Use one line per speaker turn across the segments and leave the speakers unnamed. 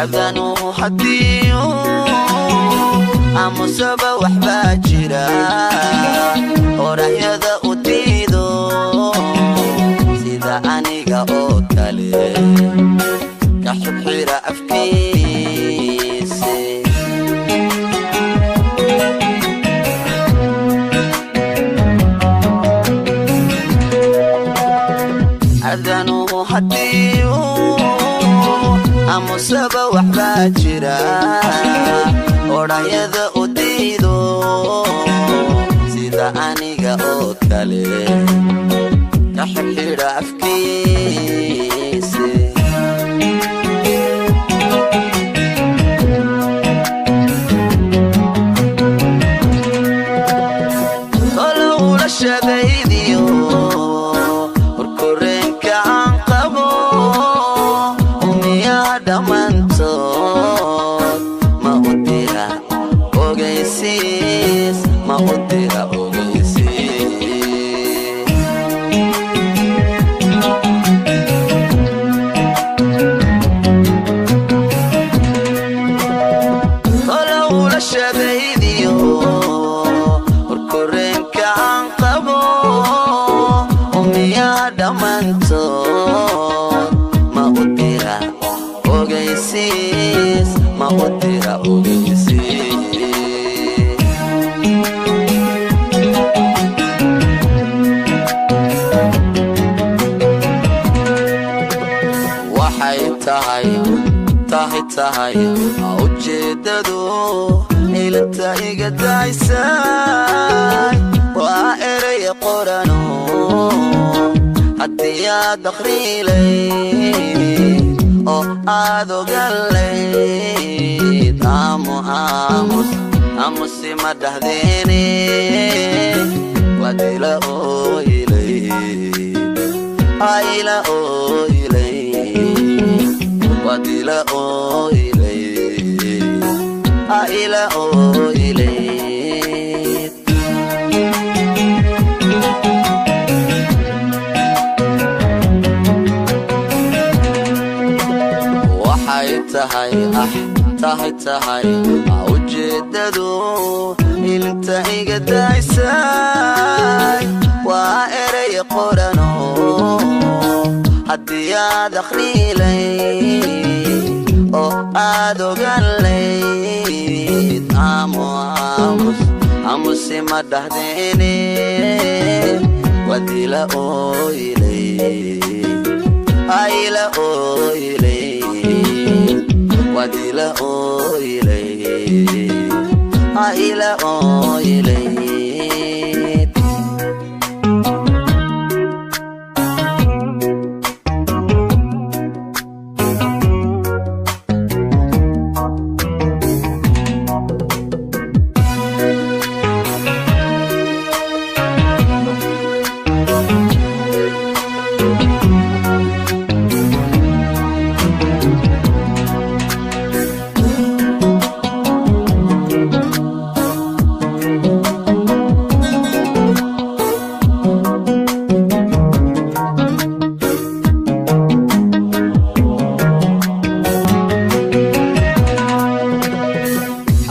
أذنو حديو أمسبا وحبا جرا ورحيدا أديدو سيدا أنيقا أوكالي كحب حيرا أفكيسي أذنو حديو أمسبا وحبا جرا ورحيدا أديدو سيدا أنيقا أوكالي كحب حيرا أفكيسي شبيديو وركورين كان قبو وميا دمانتود ما أديها أوغيسيس ما أديها أوغيسيس طلعوا للشبيديو وركورين كان دمانتود ما أديها أوغيسيس ما أديها أوغيسيس waxay tahay ujeedadu ilanta iga daysay waa eray qorano haddii aad akhriilay oo aad ogalayd aamusi ma dhahdeene wadila ooylay ayla ooylay wadila ooylay ayla ooylay tahay ujeedadu ilanta iga daysay waa eray qorano haddii aad akhriilay oo aad ogalayd aamusi ma dhahdeene wadila ooylay ayla ooylay wadila ooylay ayla ooylay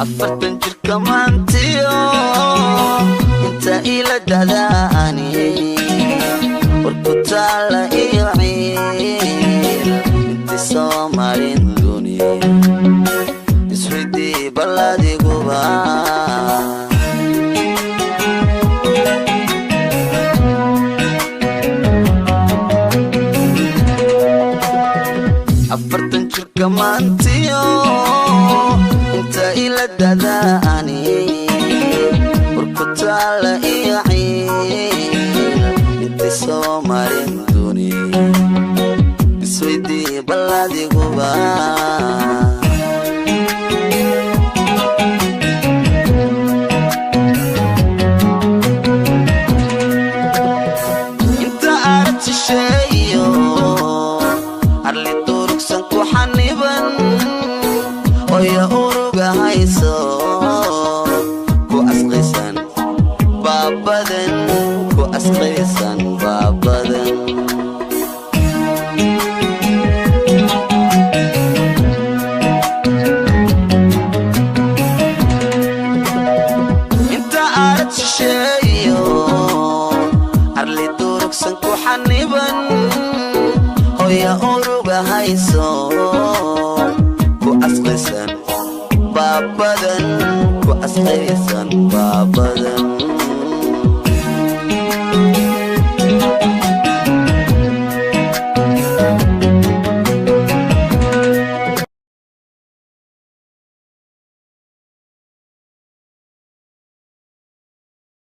afartan jirka maantiyo inta ila dadaani warku taala iyo ciil inti soo marin duniya iswidii balladiguba afartan jirka maantiyo inta ila dadaani warku taala iyo ciil inti soo marin duniya iswidii balladiguba inta arag shisheeyo arli durugsan ku xaniban oya uruga hayso ku asqisan baabadan ku asqaysan baabadan inta arad shisheeyo arli durugsan ku xaniban hoya uruga hayso ku asqaysan baabadan ku asqaysan baabadan